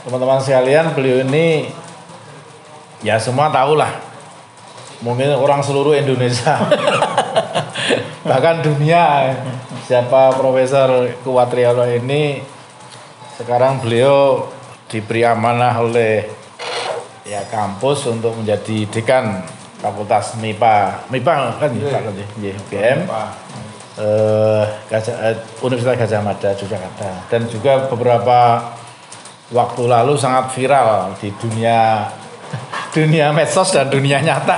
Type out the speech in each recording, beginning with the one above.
Teman-teman sekalian, beliau ini ya semua tahu lah. Mungkin orang seluruh Indonesia bahkan dunia siapa Profesor Kuat Triyono ini. Sekarang beliau diberi amanah oleh ya kampus untuk menjadi dekan Fakultas MIPA kan UGM, Universitas Gadjah Mada Yogyakarta. Dan juga beberapa waktu lalu sangat viral di dunia medsos dan dunia nyata.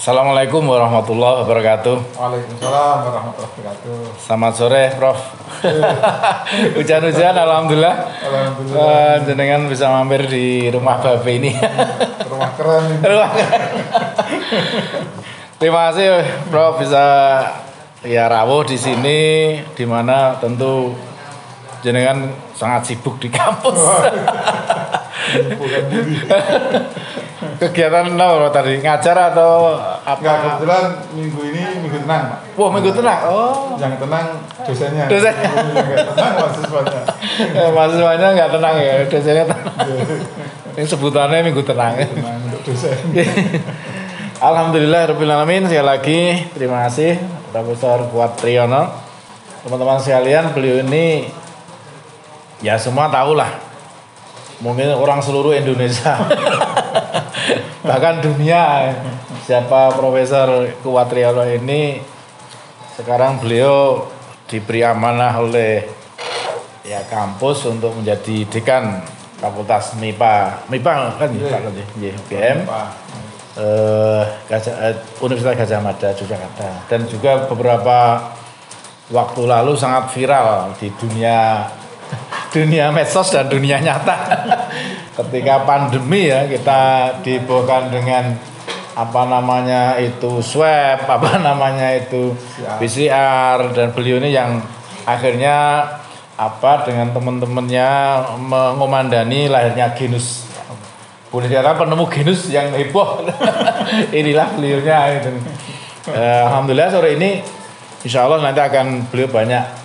Assalamualaikum warahmatullahi wabarakatuh. Waalaikumsalam warahmatullahi wabarakatuh. Selamat sore, Prof. Hujan-hujan, alhamdulillah. Alhamdulillah. Jenengan bisa mampir di rumah Babe ini. Rumah keren. Terima kasih, Prof, bisa ya rawuh di sini, di mana tentu jenengan sangat sibuk di kampus. Bukan diri. Kegiatan apa tadi? Ngajar atau apa? Enggak, kebetulan minggu ini minggu tenang, Pak. Wah, minggu tenang. Oh. Yang tenang dosennya. Dosennya. Yang enggak tenang mahasiswanya. Mahasiswanya nggak tenang ya, dosennya tenang. Ini sebutannya minggu tenang. Tenang untuk dosen. Alhamdulillah rabbil alamin. Sekali lagi terima kasih Profesor Kuat Triyono. Teman-teman sekalian, beliau ini ya semua tahu lah. Mungkin orang seluruh Indonesia bahkan dunia siapa Profesor Kuat Triyono ini. Sekarang beliau diberi amanah oleh ya kampus untuk menjadi dekan Fakultas MIPA kan UGM, Universitas Gadjah Mada Yogyakarta. Dan juga beberapa waktu lalu sangat viral di dunia medsos dan dunia nyata. Ketika pandemi ya, kita dibohkan dengan swab, PCR, dan beliau ini yang akhirnya dengan teman-temannya mengomandani lahirnya genus. Boleh dikatakan penemu genus yang heboh. Inilah beliaunya itu. Alhamdulillah sore ini insya Allah nanti akan beliau banyak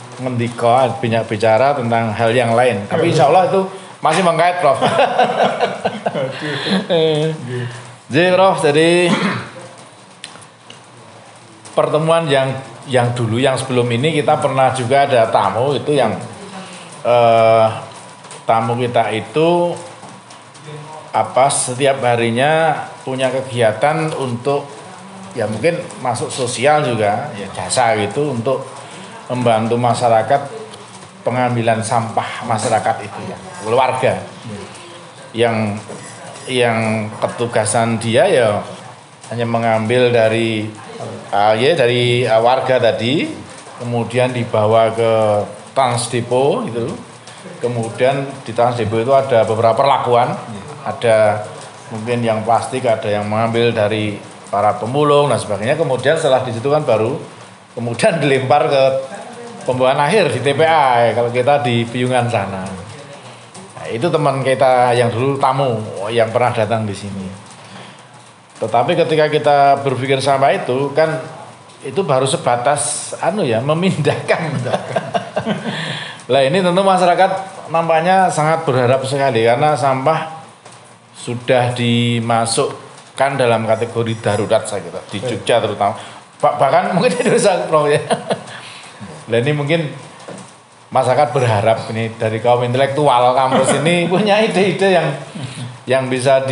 bicara tentang hal yang lain. Tapi insya Allah itu masih mengkait, Prof. Jadi Prof, jadi pertemuan yang dulu, yang sebelum ini kita pernah juga ada tamu itu yang tamu kita itu setiap harinya punya kegiatan untuk ya mungkin masuk sosial juga ya, jasa gitu untuk membantu masyarakat pengambilan sampah masyarakat itu ya, keluarga yang ketugasan dia ya hanya mengambil dari warga tadi, kemudian dibawa ke Transdepo itu, kemudian di Transdepo itu ada beberapa perlakuan, ada mungkin yang plastik, ada yang mengambil dari para pemulung dan sebagainya, kemudian setelah di situ kan baru kemudian dilempar ke pembuangan akhir di TPA kalau kita di Piungan sana. Nah, itu teman kita yang dulu tamu yang pernah datang di sini. Tetapi ketika kita berpikir sama itu kan itu baru sebatas memindahkan. Lah ini tentu masyarakat nampaknya sangat berharap sekali karena sampah sudah dimasukkan dalam kategori darurat saya kira di Jogja terutama. Bahkan mungkin di Indonesia, Prof ya. Nah ini mungkin masyarakat berharap ini dari kaum intelektual kampus ini punya ide-ide yang bisa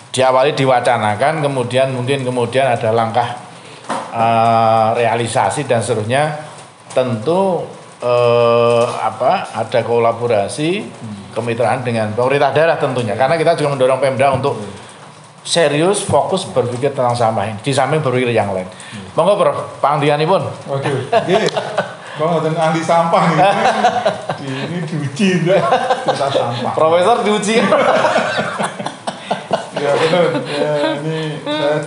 diawali diwacanakan, kemudian ada langkah realisasi dan seterusnya. Tentu ada kolaborasi kemitraan dengan pemerintah daerah tentunya, karena kita juga mendorong Pemda untuk serius fokus berpikir tentang sampah ini di samping berpikir yang lain. Monggo Prof, pangdianipun. Waduh, nggih. Kok ngoten ahli sampah nih. Ini diuji cerita sampah. Profesor diuji. Ya benar. Ya, ini saya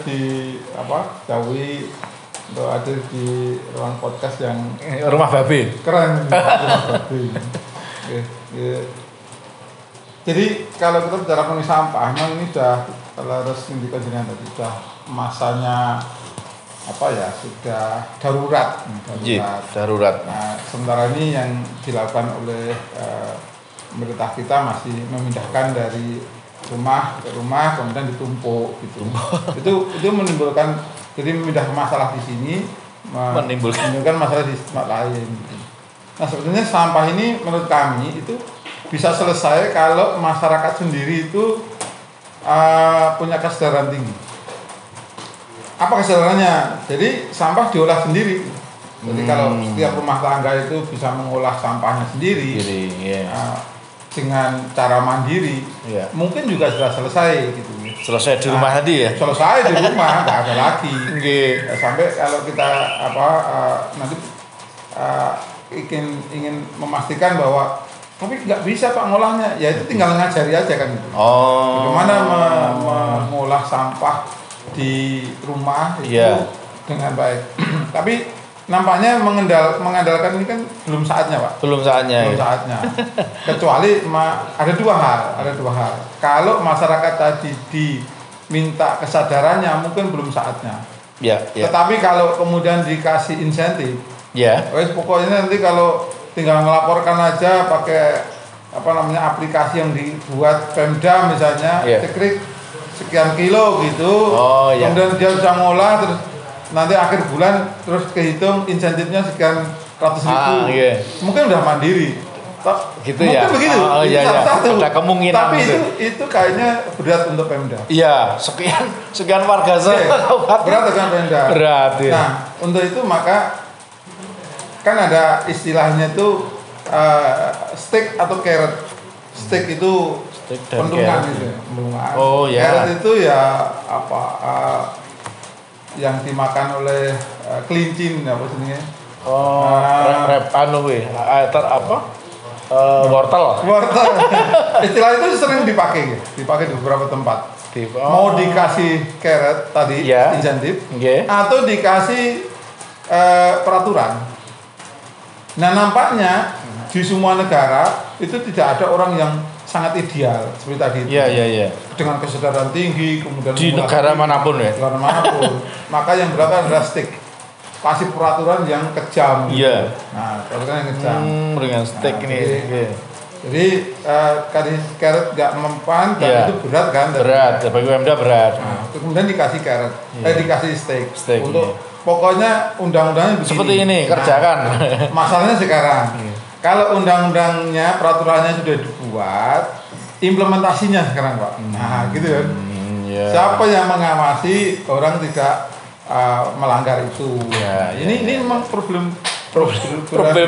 jauhi untuk ada di ruang podcast yang Rumah Babe. Keren. Rumah Babe. Jadi kalau kita bicara mengenai sampah, memang ini sudah harus indikasinya tadi sudah masanya apa ya, sudah darurat. Darurat. Nah, sementara ini yang dilakukan oleh pemerintah kita masih memindahkan dari rumah ke rumah kemudian ditumpuk gitu. itu menimbulkan, jadi memindah masalah di sini menimbulkan masalah di tempat lain gitu. Nah, sebetulnya sampah ini menurut kami itu bisa selesai kalau masyarakat sendiri itu punya kesadaran tinggi. Apa kesadarannya? Jadi sampah diolah sendiri. Jadi kalau setiap rumah tangga itu bisa mengolah sampahnya sendiri, dengan cara mandiri, mungkin juga sudah selesai gitu. Selesai di rumah tadi ya? Selesai di rumah, nggak ada lagi. Sampai kalau kita nanti ingin memastikan bahwa tapi nggak bisa Pak ngolahnya, ya itu tinggal ngajari aja kan gitu. Bagaimana mengolah sampah di rumah itu dengan baik. Tapi nampaknya mengandalkan ini kan belum saatnya Pak. Belum saatnya. Kecuali ada dua hal. Kalau masyarakat tadi diminta kesadarannya mungkin belum saatnya. Tetapi kalau kemudian dikasih insentif, pokoknya nanti kalau tinggal melaporkan aja pakai aplikasi yang dibuat Pemda misalnya, sekrik sekian kilo gitu, kemudian dia bisa ngolah, terus nanti akhir bulan terus kehitung insentifnya sekian ratus ribu, mungkin udah mandiri. Gitu mungkin ya. Begitu. Ada kemungkinan. Tapi itu kayaknya berat untuk Pemda. Iya, sekian warga berat dengan Pemda. Berat. Nah, untuk itu maka kan ada istilahnya tuh stick atau carrot. Stick itu bendungan gitu. Carrot itu ya yang dimakan oleh kelincing apa sebenarnya? Wortel. Istilah itu sering dipakai di beberapa tempat. Mau dikasih carrot tadi insentif, atau dikasih peraturan. Nah, nampaknya di semua negara itu tidak ada orang yang sangat ideal seperti tadi itu. Dengan kesadaran tinggi, kemudian di negara manapun ya. Negara manapun. Maka yang berlaku adalah stick. Kasih peraturan yang kejam. Nah, peraturan yang kejam. Dengan stick ini. Jadi carrot nggak mempan dan itu berat kan? Berat. Bagi Pemda berat. Nah, kemudian dikasih carrot, dikasih stick untuk pokoknya undang-undangnya begini. Seperti ini, kerjakan. Masalahnya sekarang, kalau undang-undangnya, peraturannya sudah dibuat, implementasinya sekarang Pak. Nah, gitu kan. Siapa yang mengawasi orang tidak melanggar itu? Ini memang problem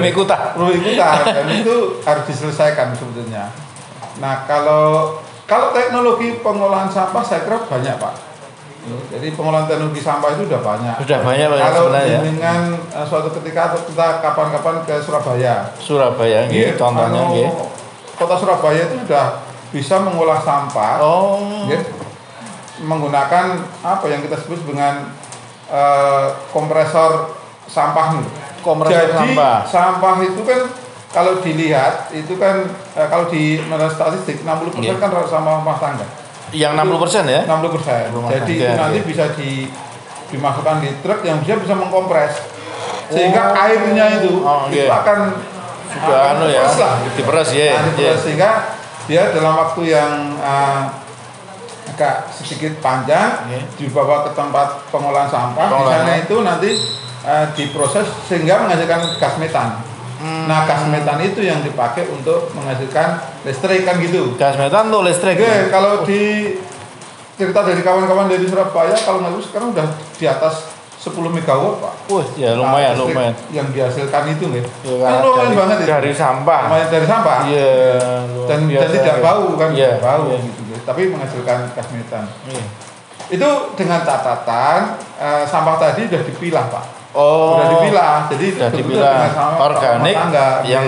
ikutan dan itu harus diselesaikan sebetulnya. Nah, kalau teknologi pengolahan sampah saya kira banyak Pak. Jadi pengolahan teknologi sampah itu sudah banyak. Kalau dengan suatu ketika kita kapan-kapan ke Surabaya, contohnya, kota Surabaya itu sudah bisa mengolah sampah, menggunakan apa yang kita sebut dengan kompresor sampah. Jadi sampah itu kan kalau dilihat itu kan kalau di statistik 60% kan sampah rumah tangga. Yang 60% ya? 60%. Jadi itu nanti bisa dimasukkan di truk yang bisa mengkompres. Sehingga airnya itu akan diperas sehingga dia dalam waktu yang agak sedikit panjang dibawa ke tempat pengolahan sampah. Di sana itu nanti diproses sehingga menghasilkan gas metan. Nah, gas metan itu yang dipakai untuk menghasilkan listrik kan gitu. Gas metan tuh listrik. Kalau di cerita dari kawan-kawan dari Surabaya, kalau nggak salah sekarang udah di atas 10 megawatt Pak. Lumayan. Yang dihasilkan itu nih. Lumayan banget itu. Dari sampah. Lumayan dari sampah. Dan tidak bau kan, tidak bau gitu. Tapi menghasilkan gas metan. Itu dengan catatan sampah tadi udah dipilah Pak. Sudah dipilah, jadi sudah dipilah organik, yang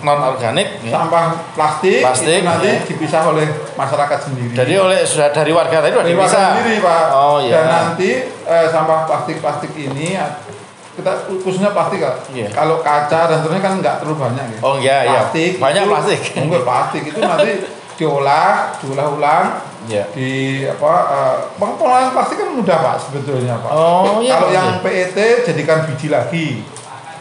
non organik, sampah plastik itu nanti dipisah oleh masyarakat sendiri. Jadi sudah dari warga tadi sudah dipisah sendiri Pak. Dan nanti sampah plastik ini kita khususnya plastik kalau kaca dan sebagainya kan nggak terlalu banyak ya. Plastik. Banyak plastik. Enggak plastik itu nanti diolah ulang. Ya. Di pengolahan plastik kan mudah Pak sebetulnya Pak. Oh iya. Kalau yang PET jadikan biji lagi.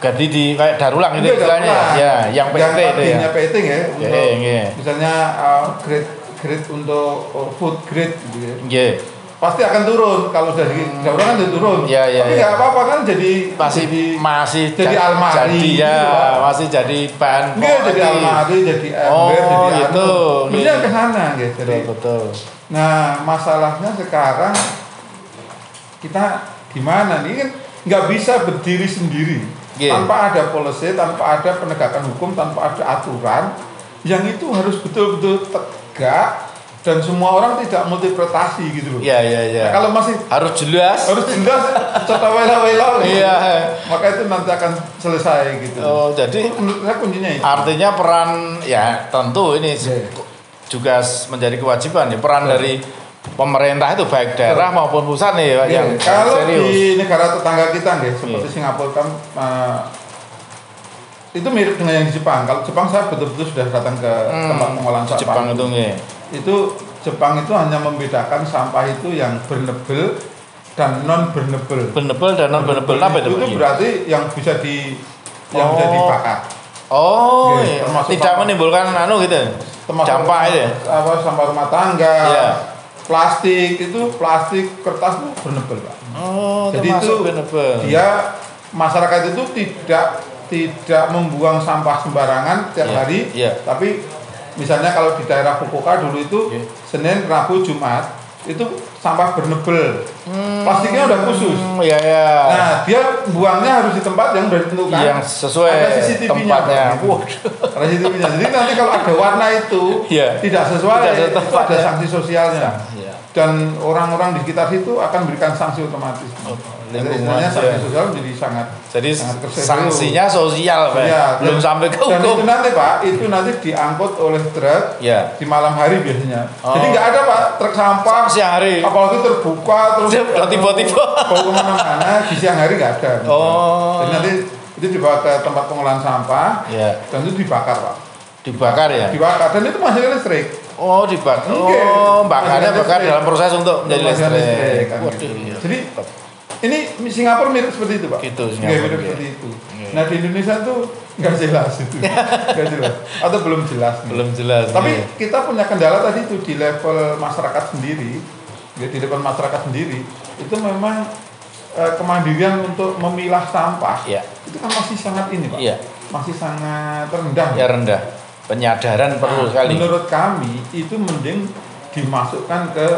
Jadi kayak darulang itu istilahnya ya. Yang PET itu ya. PET ya. Untuk, misalnya grade untuk food grade gitu ya. Yeah. Pasti akan turun kalau sudah darulang kan jadi turun. Tapi nggak apa-apa kan masih jadi almari. Jadi masih jadi bahan. Jadi almari, jadi ember, jadi itu. Bisa ke sana gitu. Betul. Nah, masalahnya sekarang kita gimana nih kan nggak bisa berdiri sendiri tanpa ada policy, tanpa ada penegakan hukum, tanpa ada aturan yang itu harus betul-betul tegak dan semua orang tidak multiprestasi gitu loh. Iya. Nah, kalau masih harus jelas, coba wela-wela. Iya. Maka itu nanti akan selesai gitu. Oh, jadi menurut saya kuncinya itu. Artinya peran ya tentu ini juga menjadi kewajiban ya peran dari pemerintah itu baik daerah maupun pusat nih yang kalau serius. Di negara tetangga kita nih seperti Singapura kan itu mirip dengan yang di Jepang. Kalau Jepang saya betul-betul sudah datang ke tempat pengolahan sampah. Jepang itu itu Jepang itu hanya membedakan sampah itu yang burnable dan non burnable. Burnable dan non burnable apa itu? Itu berarti yang bisa bisa dibakar. Oh, iya. Tidak menimbulkan gitu. Dampak itu. Sampah rumah tangga. Plastik kertas itu burnable, Pak. Oh, jadi itu burnable. Dia masyarakat itu tidak membuang sampah sembarangan tiap hari, tapi misalnya kalau di daerah Fukuoka dulu itu Senin, Rabu, Jumat itu sampah burnable. Plastiknya udah khusus. Nah, dia buangnya harus di tempat yang sudah ditentukan. Yang sesuai ada CCTV-nya. Ada CCTV-nya. Jadi nanti kalau ada warna itu tidak sesuai, itu ada sanksi sosialnya. Dan orang-orang di sekitar situ akan berikan sanksi otomatis. Lingkungannya sanksi sosial jadi sangat. Jadi sanksinya sosial, Pak. Belum sampai ke hukum. Dan itu nanti Pak, diangkut oleh truk di malam hari biasanya. Jadi nggak ada Pak truk sampah siang hari. Apalagi terbuka terus tiba-tiba bawa kemana-mana di siang hari nggak ada. Jadi nanti itu dibawa ke tempat pengolahan sampah dan itu dibakar Pak. Dibakar dan itu menghasilkan listrik. Dibakar. Bakarnya dalam proses untuk menjadi listrik. Jadi ini Singapura mirip seperti itu Pak. Mirip seperti itu. Nah di Indonesia tuh nggak jelas itu, nggak jelas atau belum jelas. Tapi kita punya kendala tadi itu di level masyarakat sendiri, di level masyarakat sendiri itu memang kemandirian untuk memilah sampah itu kan masih sangat ini Pak. Masih sangat rendah. Rendah. Penyadaran perlu sekali. Menurut kami itu mending dimasukkan ke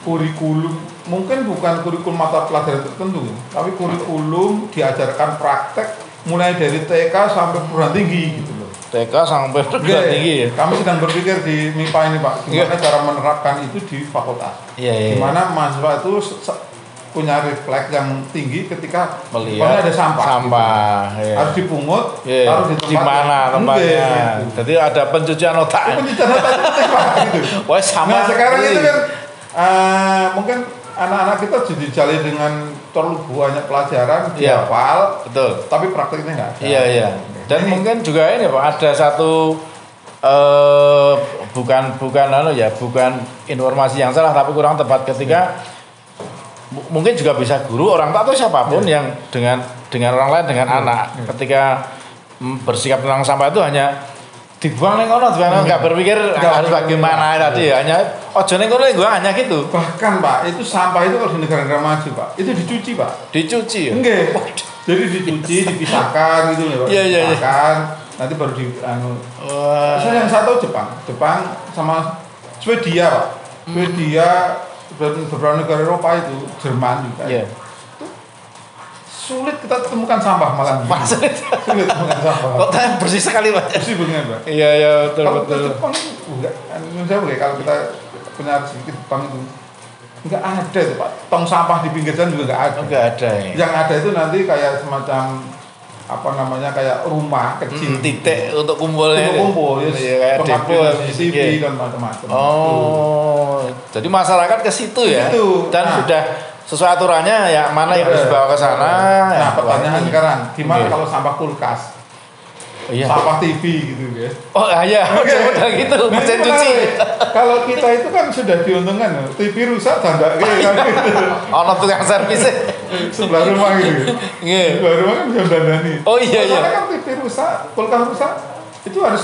kurikulum, mungkin bukan kurikulum mata pelajaran tertentu, tapi kurikulum diajarkan praktek mulai dari TK sampai perguruan tinggi gitu loh. TK sampai perguruan tinggi. Kami sedang berpikir di MIPA ini Pak, gimana cara menerapkan itu di fakultas. Gimana mahasiswa itu punya refleks yang tinggi ketika melihat ada sampah. Harus dipungut, taruh di tempat di mana tempatnya. Jadi ada pencucian otak. Pencucian otak itu penting Pak gitu. Nah sekarang itu kan mungkin anak-anak kita jadi jali dengan terlalu banyak pelajaran dihafal, betul. Tapi prakteknya nggak ada. Dan ini, mungkin juga ini Pak ada satu bukan informasi yang salah tapi kurang tepat ketika mungkin juga bisa guru orang tua atau siapapun yang dengan orang lain dengan anak ketika bersikap tentang sampah itu hanya dibuang ning kono enggak berpikir harus bagaimana tadi hanya ojo ning kono hanya gitu. Bahkan Pak, itu sampah itu kalau di negara-negara maju Pak, itu dicuci Pak. Dicuci ya? Enggak. Jadi dicuci, dipisahkan gitu loh Pak. Dipisahkan, nanti baru saya yang satu Jepang sama Swedia Pak. Swedia beberapa negara Eropa itu, Jerman juga. Sulit kita temukan sampah malah. Sulit temukan sampah. Kotanya bersih sekali Pak. Bersih banget Pak. Iya betul. Kalau Jepang enggak, Indonesia enggak. Kalau kita punya sedikit Jepang itu enggak ada tuh Pak. Tong sampah di pinggir jalan juga enggak ada. Enggak ada ya. Yang ada itu nanti kayak semacam kayak rumah kecil titik untuk kumpulnya. Kayak depo CCTV dan macam-macam. Jadi masyarakat ke situ ya. Dan sudah sesuai aturannya ya mana yang harus dibawa ke sana. Nah, pertanyaan sekarang, gimana kalau sampah kulkas? Sampah TV gitu ya. Udah gitu, mesin cuci. kalau kita itu kan sudah diuntungkan, TV rusak tanda kayak gitu. Ono tukang servis. Sebelah rumah gitu. Nggih. Sebelah rumah kan bisa dandani. Oh iya iya. Karena kan TV rusak, kulkas rusak, itu harus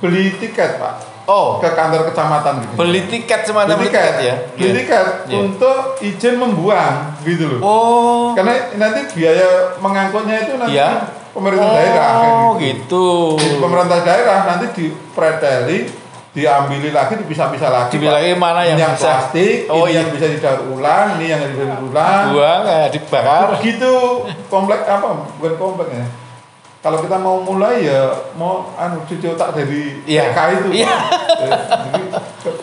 beli tiket, Pak. Oh. Ke kantor kecamatan gitu. Beli tiket semacam tiket ya. Beli tiket untuk izin membuang gitu loh. Oh. Karena nanti biaya mengangkutnya itu nanti pemerintah daerah. Oh gitu. Pemerintah daerah nanti dipreteli, diambil lagi, dipisah-pisah lagi. Dipisah lagi mana yang bisa plastik, ini yang bisa didaur ulang, ini yang didaur ulang. Buang, dibakar. Begitu komplek apa? Bukan komplek ya. Kalau kita mau mulai ya mau cuci otak dari TK itu. Iya. Jadi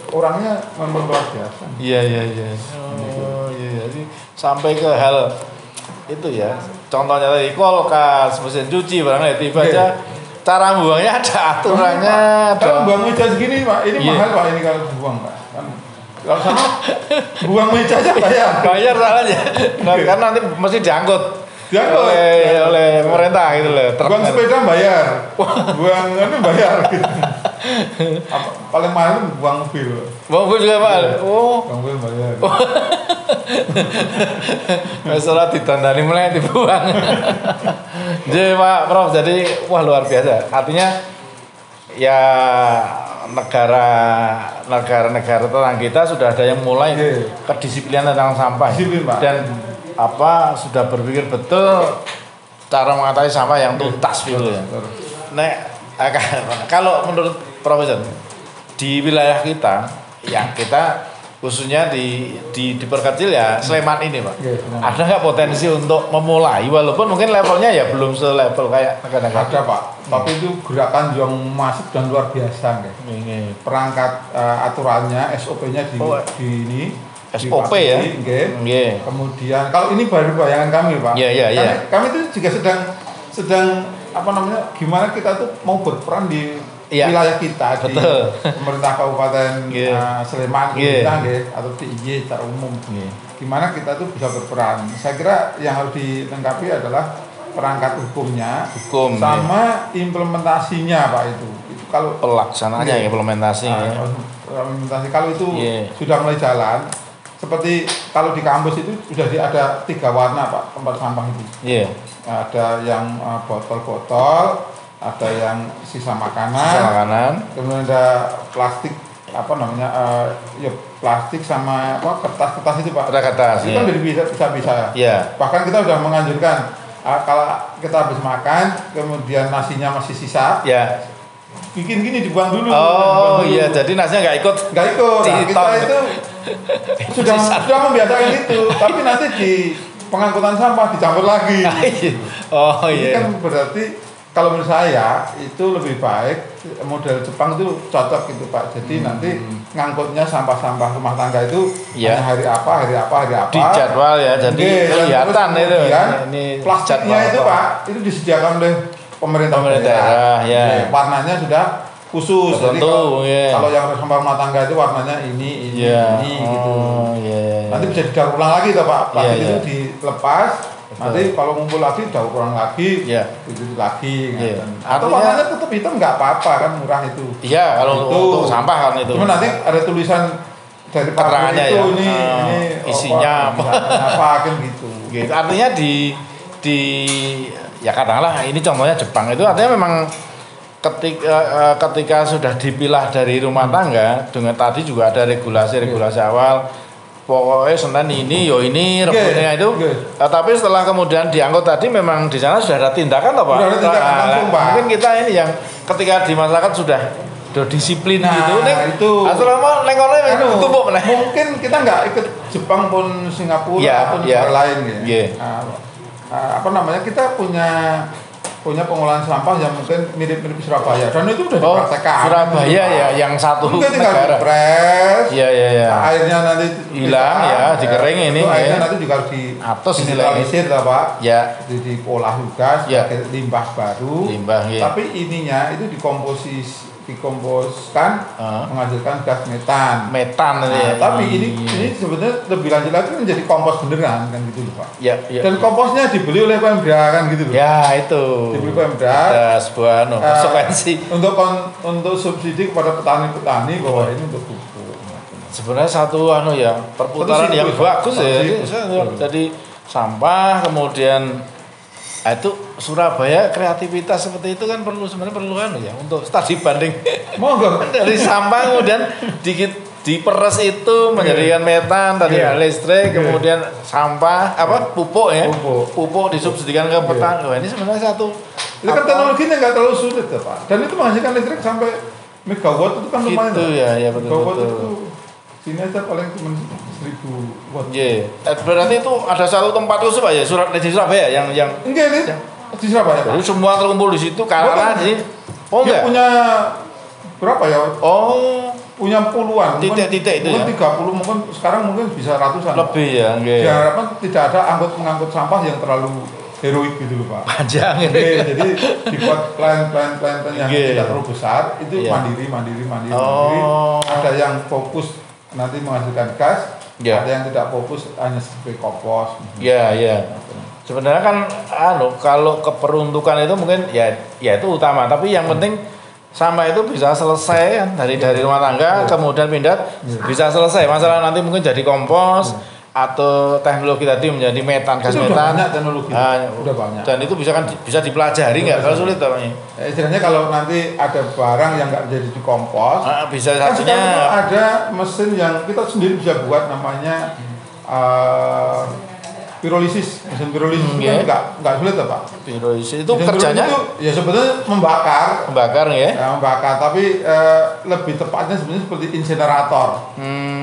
orangnya memang luar biasa. Iya. Oh iya. Jadi sampai ke hal itu ya. Contohnya tadi kulkas, mesin cuci barangnya tiba aja. Cara buangnya ada aturannya. Kalau buang meja segini Pak, ini mahal Pak ini kalau buang Pak. Kalau sama buang meja aja bayar. Bayar soalnya. Karena nanti mesti diangkut oleh pemerintah gitu loh. Buang sepeda bayar. Buang bayar gitu. Paling mahal buang mobil. Buang mobil juga Pak. Oh. Buang mobil bayar. Masalah ditandani mulai dibuang. Jadi Pak Prof, jadi wah luar biasa. Artinya ya negara-negara tetangga kita sudah ada yang mulai kedisiplinan tentang sampah. Disiplin, Pak. Dan sudah berpikir betul cara mengatasi sampah yang tuntas gitu ya. Kalau menurut Profesor di wilayah kita yang kita khususnya diperkecil ya Sleman ini Pak. Ada nggak potensi untuk memulai walaupun mungkin levelnya ya belum selevel kayak negara-negara. Ada Pak, tapi itu gerakan yang masif dan luar biasa nggih. Perangkat aturannya SOP-nya di ini SOP ya. Nggih. Kemudian kalau ini baru bayangan kami Pak. Iya. Kami itu juga sedang gimana kita tuh mau berperan di wilayah kita. Betul. Di pemerintah Kabupaten Sleman atau DIY secara umum. Gimana kita tuh bisa berperan. Saya kira yang harus dilengkapi adalah perangkat hukumnya sama implementasinya Pak itu kalau pelaksanaannya implementasi kalau itu sudah mulai jalan. Seperti kalau di kampus itu sudah ada 3 warna Pak tempat sampah itu. Ada yang botol-botol, ada yang sisa makanan. Kemudian ada plastik plastik sama kertas itu Pak. Kertas. Itu kan jadi bisa. Bahkan kita sudah menganjurkan kalau kita habis makan kemudian nasinya masih sisa. Bikin gini dibuang dulu. Jadi nasinya nggak ikut. Nah, kita itu sudah membiasakan itu, tapi nanti di pengangkutan sampah dicampur lagi. Ini kan berarti kalau menurut saya itu lebih baik model Jepang itu cocok gitu Pak. Jadi nanti ngangkutnya sampah-sampah rumah tangga itu hanya hari apa di jadwal ya. Jadi kelihatan itu. Ini plastiknya itu Pak itu disediakan oleh pemerintah daerah. Warnanya sudah khusus. Jadi kalau yang sampah rumah tangga itu warnanya ini gitu. Nanti bisa didaur ulang lagi toh Pak. Plastik itu dilepas. Nanti kalau ngumpul lagi daur ulang lagi, itu lagi. Atau warnanya tetap hitam nggak apa-apa kan, murah itu. Iya, kalau untuk sampah kan itu. Cuma nanti ada tulisan dari keterangannya itu ini isinya apa kan gitu. Artinya di ya katakanlah ini contohnya Jepang itu artinya memang ketika sudah dipilah dari rumah tangga dengan tadi juga ada regulasi awal pokoknya Senin ini Rebusnya itu tapi setelah kemudian diangkut tadi memang di sana sudah ada tindakan Pak. Mungkin kita ini yang ketika di masyarakat sudah disiplin gitu itu selama tumpuk mungkin kita nggak ikut Jepang pun Singapura pun negara lain kita punya pengolahan sampah yang mungkin mirip-mirip Surabaya dan itu udah dipraktekkan. Surabaya ya yang satu mungkin tinggal dipres. Airnya nanti hilang dikering ini. Airnya nanti juga harus dinetralisir lah Pak. Diolah juga sebagai limbah baru. Tapi ininya itu dikomposkan menghasilkan gas metan. Tapi ini sebenarnya lebih lanjut lagi menjadi kompos beneran kan gitu loh Pak. Ya. Dan komposnya dibeli oleh Pemda kan gitu loh. Ya itu. Dibeli Pemda. Ada sebuah konsekuensi. Untuk subsidi kepada petani-petani bahwa ini untuk pupuk. Sebenarnya satu perputaran yang bagus ya. Jadi sampah kemudian itu Surabaya kreativitas seperti itu kan sebenarnya perlu untuk studi banding. Dari sampah kemudian diperes itu menjadikan metan tadi listrik kemudian sampah pupuk pupuk disubsidikan ke petani. Ini sebenarnya satu itu kan teknologinya nggak terlalu sulit ya Pak, dan itu menghasilkan listrik sampai megawatt itu kan lumayan itu ya betul. Megawatt itu sini aja paling cuma 1000 watt. Berarti itu ada satu tempat khusus Pak ya di Surabaya yang enggak ini di Surabaya. Jadi semua terkumpul di situ karena dia punya berapa ya? Punya puluhan. Titik itu mungkin 30 mungkin sekarang mungkin bisa ratusan. Lebih ya. Diharapkan tidak ada mengangkut sampah yang terlalu heroik gitu loh Pak. Panjang. Jadi dibuat plan yang tidak terlalu besar itu mandiri. Ada yang fokus nanti menghasilkan gas, ada yang tidak fokus hanya sebagai kompos. Sebenarnya kan kalau keperuntukan itu mungkin ya itu utama, tapi yang penting sampah itu bisa selesai kan dari rumah tangga kemudian pindah bisa selesai. Masalah nanti mungkin jadi kompos atau teknologi tadi menjadi metan, gas metan. Udah banyak teknologi. Udah banyak. Dan itu bisa dipelajari nggak kalau sulit namanya. Istilahnya kalau nanti ada barang yang nggak jadi dikompos, bisa kan satunya ada mesin yang kita sendiri bisa buat namanya pirolisis. Mesin pirolisis itu kan nggak sulit Pak. Pirolisis itu kerjanya itu ya sebetulnya membakar membakar, tapi lebih tepatnya sebenarnya seperti insinerator.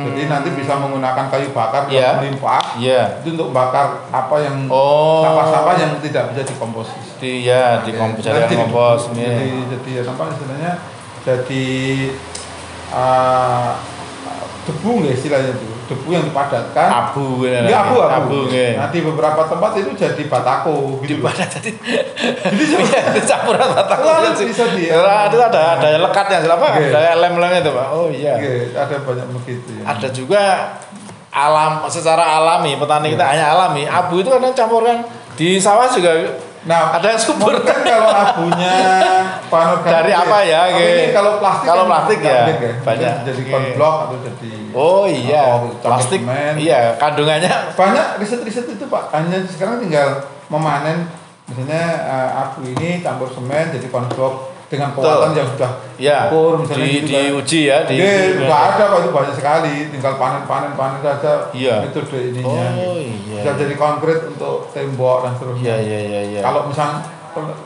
Jadi nanti bisa menggunakan kayu bakar yang melimpah itu untuk bakar apa yang sampah-sampah yang tidak bisa dikomposis. Dikompos. Jadi apa istilahnya? Jadi debu nggak istilahnya itu, debu yang dipadatkan. Abu. Nanti beberapa tempat itu jadi batako gitu. Jadi itu campuran batako. Bisa itu ada lekatnya ada lem-lemnya itu Pak. Ada banyak begitu ya. Ada juga secara alami petani kita hanya alami. Abu itu kadang campurkan di sawah juga. Ada yang subur kan kalau abunya bahan organik dari apa ya? Ini kalau plastik ya banyak jadi konblok atau jadi plastik. Kandungannya banyak riset itu Pak. Hanya sekarang tinggal memanen misalnya abu ini campur semen jadi konblok dengan kekuatan yang sudah ukur misalnya diuji sudah ada Pak, itu banyak sekali, tinggal panen saja metode ininya bisa jadi konkret untuk tembok dan seterusnya. Kalau misalnya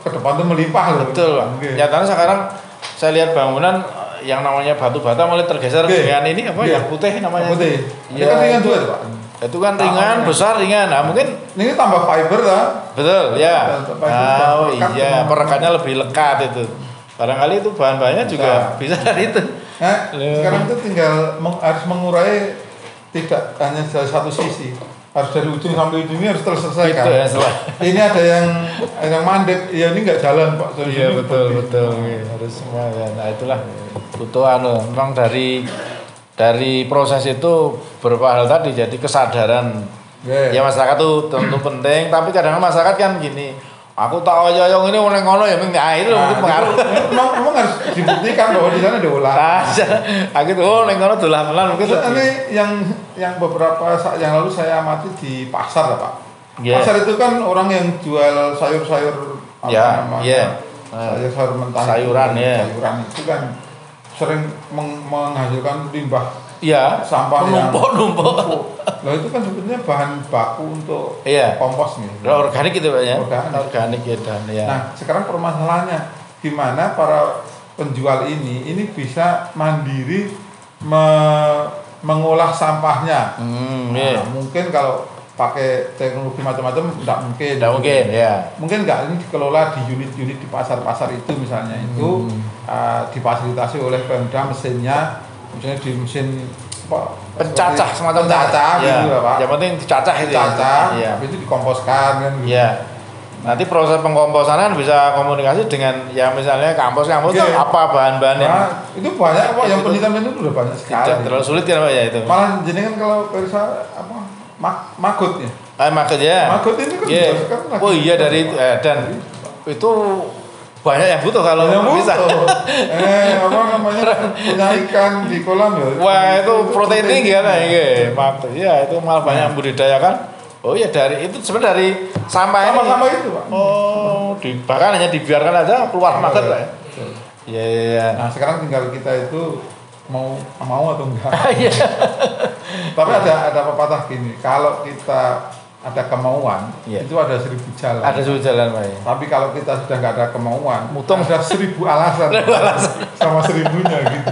ke depan itu melimpah betul Pak. Nyatanya sekarang saya lihat bangunan yang namanya batu bata mulai tergeser dengan ini yang putih namanya. Ini kan ringan juga Pak. Itu kan ringan, besar ringan. Mungkin ini tambah fiber lah. Betul ya. Perekatnya lebih lekat itu. Barangkali itu bahan-bahannya juga bisa dari itu. Sekarang itu tinggal harus mengurai tidak hanya dari satu sisi, harus dari ujung sampai ujungnya harus terselesaikan. Ini ada yang mandek, ya ini nggak jalan Pak. Betul. Harus semua ya. Nah itulah butuh memang dari proses itu beberapa hal tadi, jadi kesadaran. Ya masyarakat itu tentu penting, tapi kadang-kadang masyarakat kan gini. Aku tak oyong ini oleh ngono ya mungkin itu mungkin pengaruh. Memang harus dibuktikan bahwa di sana diolah. Aku tuh oleh ngono dolan-dolan mungkin. Ini yang beberapa saat yang lalu saya amati di pasar ya Pak. Pasar itu kan orang yang jual sayur-sayur sayur mentah. Sayuran itu kan sering menghasilkan limbah. Sampah numpuk. Nah itu kan sebetulnya bahan baku untuk kompos nih. Organik gitu Pak ya. Organik ya. Nah sekarang permasalahannya gimana para penjual ini bisa mandiri mengolah sampahnya. Mungkin kalau pakai teknologi macam-macam tidak mungkin. Mungkin nggak ini dikelola di unit-unit di pasar-pasar itu misalnya itu difasilitasi oleh Pemda mesinnya. Misalnya di mesin pencacah semacam pencacah gitu ya Pak. Yang penting dicacah itu. Habis itu dikomposkan kan gitu. Nanti proses pengkomposan kan bisa komunikasi dengan ya misalnya kampus-kampus itu apa bahan-bahannya. Nah, itu banyak kok yang penelitian itu udah banyak sekali. Tidak terlalu sulit kan Pak ya itu. Malah jenengan kalau perisa apa magot ya. Magot ya. Magot itu kan kan oh iya dari dan itu banyak yang butuh kalau bisa. Apa namanya punya ikan di kolam ya. Wah itu protein tinggi kan ya. Iya itu malah banyak yang budidayakan. Oh iya dari itu sebenarnya dari sampah ini. Sama itu Pak. Oh bahkan hanya dibiarkan aja keluar market Pak. Iya iya. Nah sekarang tinggal kita itu mau atau enggak. Iya. Tapi ada pepatah gini, kalau kita ada kemauan, itu ada 1000 jalan. Ada 1000 jalan Pak. Tapi kalau kita sudah nggak ada kemauan, mutung ada 1000 alasan. Sama 1000-nya gitu.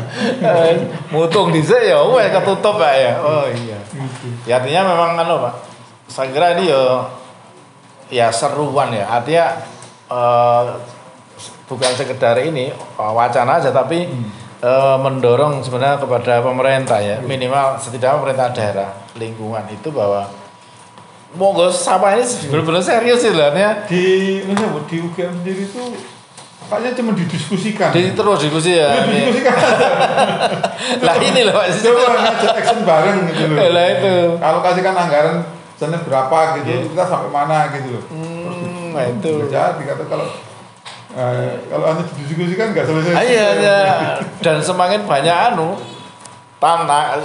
Mutung dhisik ya wes ketutup Pak ya. Oh iya. Gitu. Ya artinya memang Pak. Saya kira ini ya seruan ya. Artinya bukan sekedar ini wacana aja tapi mendorong sebenarnya kepada pemerintah ya, minimal setidaknya pemerintah daerah lingkungan itu bahwa monggo sampah ini benar-benar serius sih lah di UGM sendiri itu kayaknya cuma didiskusikan. Terus diskusi ya. Didiskusikan. Lah ini loh Pak. Coba ngajak action bareng gitu loh. Lah itu. Kalau kasihkan anggaran sana berapa gitu, kita sampai mana gitu loh. Nah itu. Jadi kata kalau hanya didiskusikan nggak selesai. Iya. Dan semakin banyak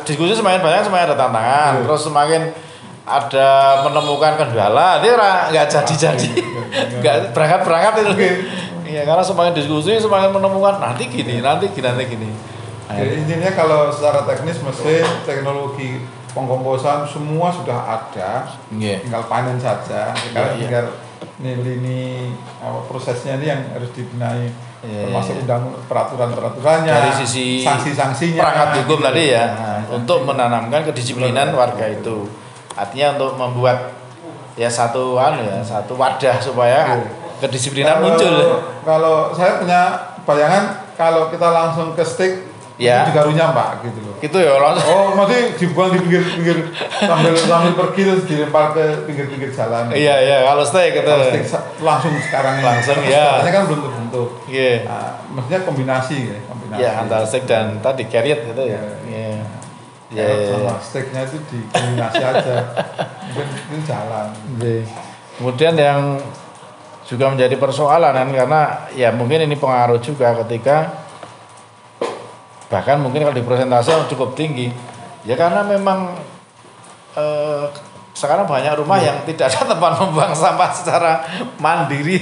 diskusi semakin banyak semakin ada tantangan. Terus semakin ada menemukan kendala, dia nggak jadi, nggak berangkat itu. Iya karena semakin diskusi semakin menemukan nanti gini. Jadi intinya kalau secara teknis mesin teknologi pengkomposan semua sudah ada, tinggal panen saja. Sekarang tinggal ini prosesnya ini yang harus dibenahi, termasuk peraturan-peraturannya, dari sisi sanksi-sanksinya, perangkat hukum tadi ya, untuk menanamkan kedisiplinan warga itu. Artinya untuk membuat ya satu wadah supaya kedisiplinan muncul. Kalau saya punya bayangan kalau kita langsung ke stick ya. Itu juga runyam Pak gitu loh. Gitu ya langsung. Oh, nanti dibuang di pinggir sambil pergi terus dilempar ke pinggir-pinggir jalan. Iya, kalau steak itu. Langsung sekarang ya. Sekarang kan belum terbentuk. Iya. Nah, maksudnya kombinasi. Ya, antara steak dan tadi carrot gitu ya. Iya. Ya, sama steaknya itu dikombinasi aja. Mungkin jalan. Kemudian yang juga menjadi persoalan kan karena ya mungkin ini pengaruh juga ketika bahkan mungkin kalau di persentase cukup tinggi ya karena memang sekarang banyak rumah yang tidak ada tempat membuang sampah secara mandiri.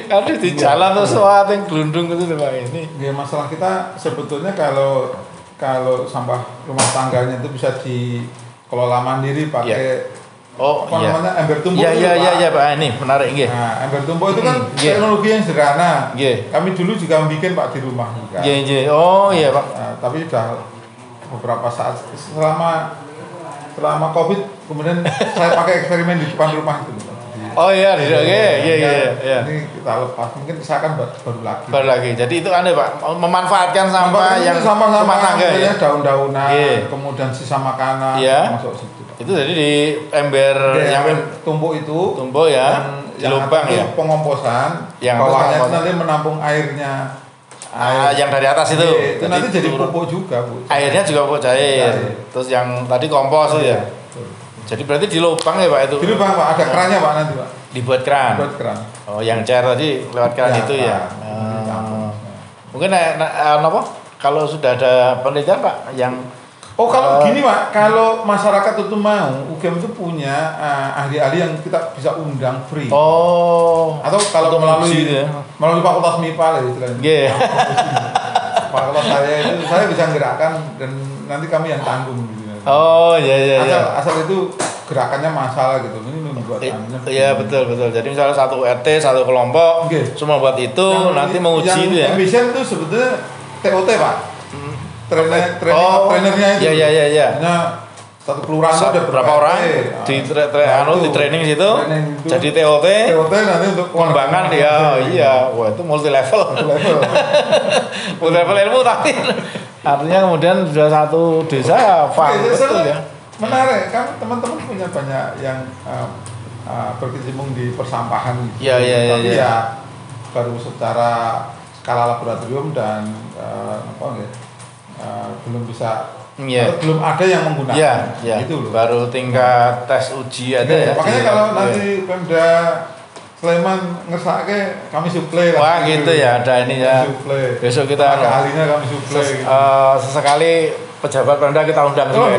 Jadi di jalan tuh sesuatu yang gelundung gitu Pak ini. Ya masalah kita sebetulnya kalau sampah rumah tangganya itu bisa dikelola mandiri pakai namanya ember tumpuk. Iya Pak, ini menarik nggih. Nah, ember tumpuk itu kan teknologi yang sederhana. Kami dulu juga bikin Pak di rumah juga. Iya. Oh iya Pak. Nah, tapi sudah beberapa saat selama Covid kemudian saya pakai eksperimen di depan rumah itu. Oh iya. Iya. Ini kita lepas, mungkin saya akan baru lagi. Jadi itu aneh Pak, memanfaatkan sampah yang rumah tangga ya. Daun-daunan, kemudian sisa makanan masuk situ. Itu jadi di ember yang tumpuk ya, di lubang ya. Pengomposan, yang bawahnya nanti menampung airnya. Yang dari atas itu. Itu nanti jadi pupuk juga Bu. Airnya juga pupuk cair. Terus yang tadi kompos itu ya. Jadi berarti di lubang ya Pak itu. Di lubang Pak, ada kerannya Pak nanti Pak. Dibuat keran. Oh yang cair tadi lewat keran itu ya. Mungkin apa? Kalau sudah ada penelitian Pak yang kalau gini Pak, kalau masyarakat itu mau, UGM itu punya ahli-ahli yang kita bisa undang free. Atau kalau melalui Fakultas MIPA lah istilahnya. Fakultas saya bisa gerakkan dan nanti kami yang tanggung gitu. Asal itu gerakannya masalah gitu. Ini membuat iya betul. Jadi misalnya satu RT, satu kelompok, semua buat itu nanti menguji itu ya. Yang bisa itu sebetulnya TOT Pak. Trainernya itu. Iya. Nah, satu kelurahan itu ada berapa orang di training situ. Jadi TOT nanti untuk pengembangan iya. Wah, itu multi level. Multi level ilmu tapi artinya kemudian sudah satu desa paham betul ya. Menarik kan teman-teman punya banyak yang berkecimpung di persampahan gitu. Tapi ya baru secara skala laboratorium dan belum bisa belum ada yang menggunakan gitu loh. Baru tingkat tes uji ada ya. Makanya kalau nanti Pemda Sleman ngersake kami suplai lah. Wah gitu ya, ada ini ya. Besok kita ahlinya kami suplai. Sesekali pejabat Pemda kita undang juga.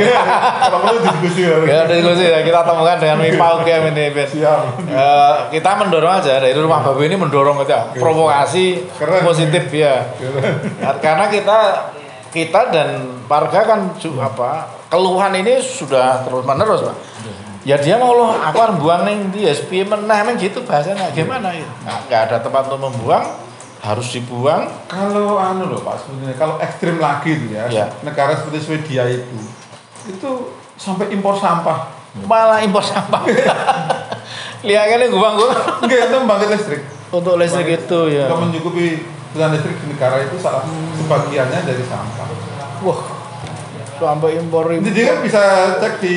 Kalau perlu diskusi ya. Diskusi ya, kita temukan dengan MIPA UGM ini. Siap. Kita mendorong aja dari Rumah Babi ini mendorong aja provokasi positif ya. Karena kita dan warga kan keluhan ini sudah terus menerus, Pak. Ya dia mau loh, aku harus buang nih di SP meneh gitu bahasanya gimana ya? Nggak ada tempat untuk membuang, harus dibuang. Kalau loh Pak, sebenarnya kalau ekstrim lagi tuh ya, negara seperti Swedia itu sampai impor sampah. Malah impor sampah. Lihatnya gua enggak, itu membangkit listrik. Untuk listrik itu ya. Untuk mencukupi kebutuhan listrik di negara itu salah sebagiannya dari sampah. Wah, sampai impor. Jadi kan bisa cek di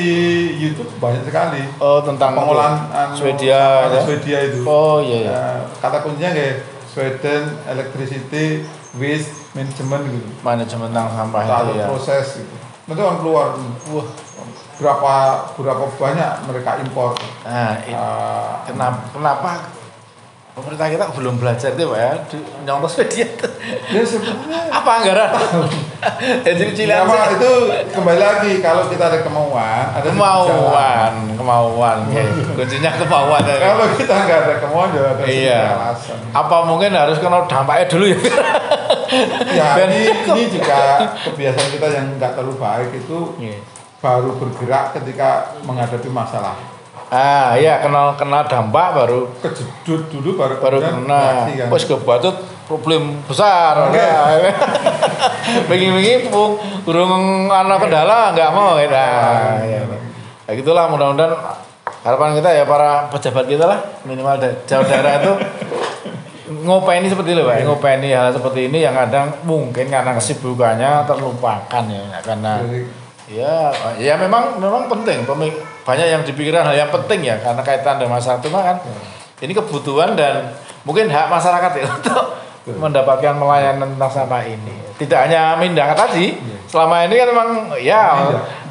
YouTube banyak sekali. Oh, tentang pengolahan Swedia itu. Oh iya. Kata kuncinya kayak Sweden Electricity Waste Management gitu. Manajemen tentang sampah itu ya. Proses gitu. Nanti akan keluar. Wah, berapa banyak mereka impor. Nah, kenapa pemerintah kita belum belajar itu Pak ya, nyontoh Swedia. Ya sebenarnya apa anggaran? Jadi cicilan itu kembali lagi kalau kita ada kemauan, kuncinya kemauan. Kalau kita nggak ada kemauan juga ada alasan. Apa mungkin harus kena dampaknya dulu ya? Ya ini juga kebiasaan kita yang nggak terlalu baik itu baru bergerak ketika menghadapi masalah. Iya kena dampak baru kejedut dulu baru kena. Wes kebatut problem besar. Begini burung anak kendala nggak mau gitu. Ya gitulah, mudah-mudahan harapan kita ya para pejabat kita lah minimal Jawa daerah itu ngopeni seperti itu Pak. Ngopeni hal seperti ini yang kadang mungkin karena kesibukannya terlupakan ya karena ya memang penting. Banyak yang dipikirkan hal yang penting ya karena kaitan dengan masalah itu kan. Ini kebutuhan dan mungkin hak masyarakat ya untuk mendapatkan pelayanan tentang sampah ini. Tidak hanya Minda tadi, selama ini kan memang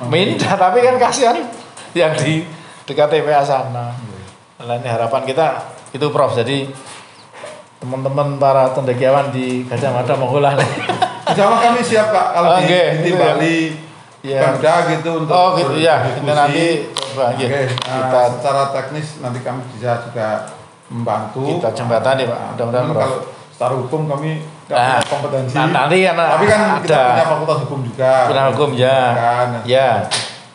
Minda tapi kan kasihan yang di dekat TPA sana. Nah, ini harapan kita itu Prof. Jadi teman-teman para cendekiawan di Gajah Mada monggolah. Insyaallah kami siap Kak kalau di Bali. Pemda gitu untuk gitu ya. Kita nanti coba kita secara teknis nanti kami bisa juga membantu. Kita jembatani Pak. Mudah-mudahan kalau secara hukum kami tidak punya kompetensi. Nanti tapi kan kita punya fakultas hukum juga. Punya hukum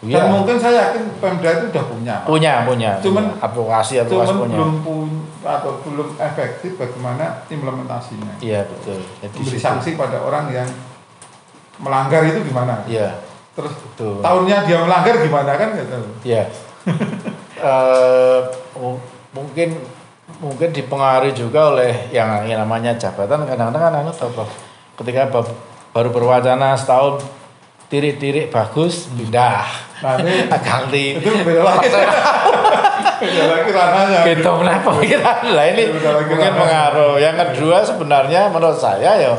Dan mungkin saya yakin Pemda itu sudah punya. Cuman advokasi punya. Belum efektif bagaimana implementasinya. Iya betul. Beri sanksi pada orang yang melanggar itu gimana? Iya. Terus tahunnya dia melanggar gimana kan nggak tahu. Iya. Mungkin dipengaruhi juga oleh yang namanya jabatan. Kadang-kadang kan ketika baru berwacana setahun tirik-tirik bagus pindah. Ganti. Itu beda lagi. Beda lagi ranahnya. Gitu kenapa pikiran lah ini mungkin pengaruh. Yang kedua sebenarnya menurut saya ya.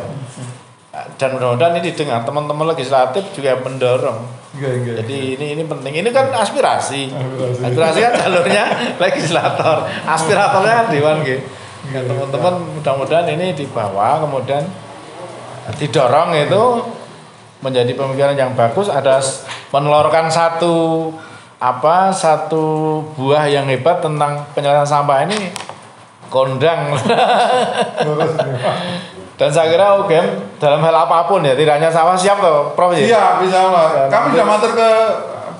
Dan mudah-mudahan ini dengan teman-teman legislatif juga mendorong. Jadi ini penting. Ini kan aspirasi. Aspirasi kan jalurnya legislator. Aspiratornya kan dewan gitu. Teman-teman mudah-mudahan ini dibawa kemudian didorong itu menjadi pemikiran yang bagus. Ada menelurkan satu buah yang hebat tentang penyelesaian sampah ini kondang. Dan saya kira UGM dalam hal apapun ya, tidak hanya sawah siap toh, Prof. Iya, bisa lah. Kami sudah matur ke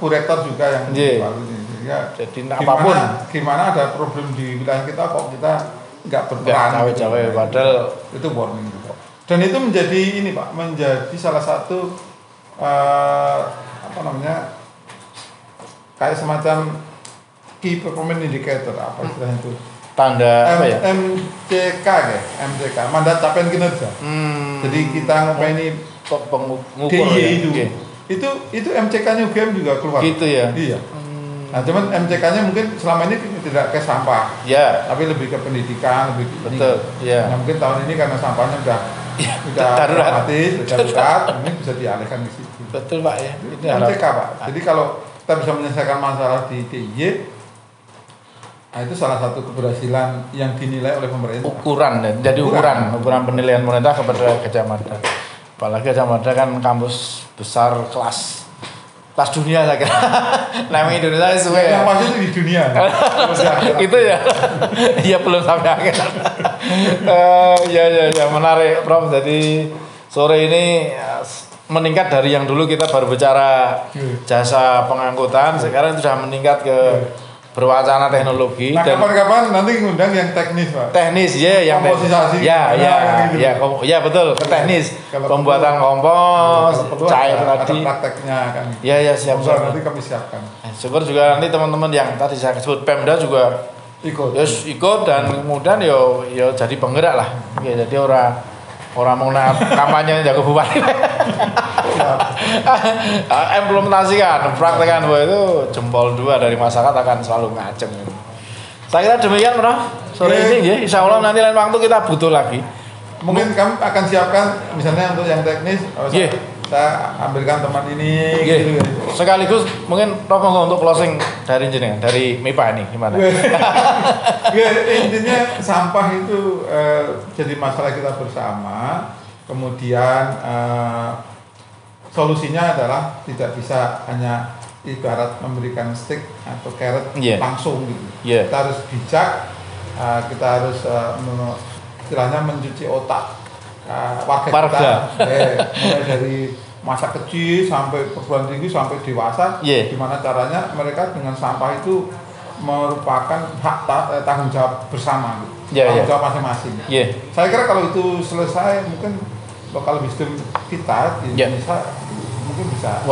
Bu Rektor juga yang baru ini. Ya, jadi apapun. Gimana ada problem di wilayah kita kok kita nggak berperan. Cawe-cawe padahal itu warning gitu. Dan itu menjadi ini Pak, menjadi salah satu kayak semacam key performance indicator apa istilahnya itu. Tanda MCK ya, MCK, mandat capaian kinerja. Jadi kita ngopeni pengukur DIY itu MCK-nya UGM juga keluar. Gitu ya. Iya. Nah, cuman MCK-nya mungkin selama ini tidak ke sampah, tapi lebih ke pendidikan, lebih betul. Nah, mungkin tahun ini karena sampahnya udah dramatis, udah berat, ini bisa dialihkan ke situ. Betul Pak ya. Itu MCK Pak. Jadi kalau kita bisa menyelesaikan masalah di DIY, nah itu salah satu keberhasilan yang dinilai oleh pemerintah. Ukuran penilaian pemerintah kepada Gadjah Mada. Apalagi Gadjah Mada kan kampus besar kelas dunia saya kira. Nama Indonesia sesuai. Yang pasti itu di dunia. Itu ya. Iya belum sampai akhir. Ya menarik Prof. Jadi sore ini meningkat dari yang dulu kita baru bicara jasa pengangkutan, sekarang sudah meningkat ke berwacana teknologi. Nah, kapan-kapan nanti ngundang yang teknis Pak. Teknis yang komposisasi. Ya betul, ke teknis. Pembuatan kompos, cair tadi. Prakteknya kan. Ya siap. Nanti kami siapkan. Syukur juga nanti teman-teman yang tadi saya sebut Pemda juga ikut dan kemudian yo jadi penggerak lah. Ya, jadi orang mau kampanye jago bupati. Implementasikan, praktekan bahwa itu jempol 2 dari masyarakat akan selalu ngacem. Saya kira demikian Prof. Sore ini ya, insya Allah nanti lain waktu kita butuh lagi. Mungkin kami akan siapkan misalnya untuk yang teknis, saya ambilkan teman ini gitu ya. Sekaligus mungkin Prof untuk closing dari jenengan, dari MIPA ini gimana? Intinya sampah itu jadi masalah kita bersama. Kemudian solusinya adalah tidak bisa hanya ibarat memberikan stick atau carrot langsung gitu. Kita harus bijak, kita harus istilahnya mencuci otak warga kita, mulai dari masa kecil sampai perguruan tinggi sampai dewasa, gimana caranya mereka dengan sampah itu merupakan hak tanggung jawab bersama, tanggung jawab masing-masing. Saya kira kalau itu selesai, mungkin local wisdom kita di Indonesia mungkin bisa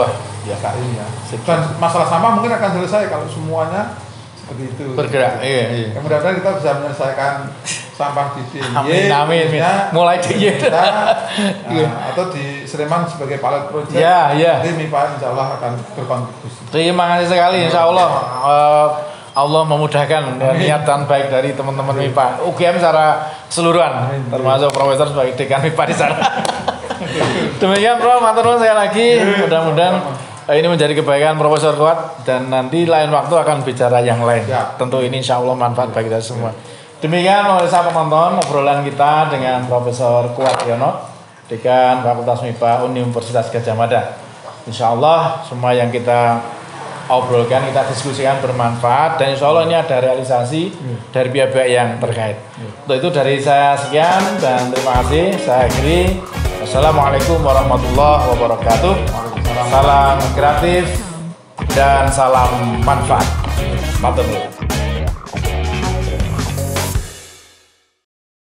ini ya. Dan masalah sampah mungkin akan selesai kalau semuanya seperti itu. Bergerak. Mudah-mudahan kita bisa menyelesaikan sampah di DIY, amin. Mulai DIY atau di Sleman sebagai pilot project. Nanti MIPA insya Allah akan berkontribusi. Terima kasih sekali, insya Allah Allah memudahkan niatan baik dari teman-teman MIPA UGM secara keseluruhan, termasuk Profesor sebagai dekan MIPA di sana. Demikian Prof, matur nuwun saya lagi. Mudah-mudahan ini menjadi kebaikan Profesor Kuat dan nanti lain waktu akan bicara yang lain. Tentu ini insya Allah manfaat bagi kita semua. Demikian pemirsa penonton obrolan kita dengan Profesor Kuat Yono, Dekan Fakultas MIPA Universitas Gadjah Mada. Insya Allah semua yang kita obrolkan, kita diskusikan bermanfaat dan insya Allah ini ada realisasi dari pihak-pihak yang terkait. Untuk itu dari saya sekian dan terima kasih. Saya akhiri. Assalamualaikum warahmatullahi wabarakatuh. Salam kreatif dan salam manfaat. Matur nuwun.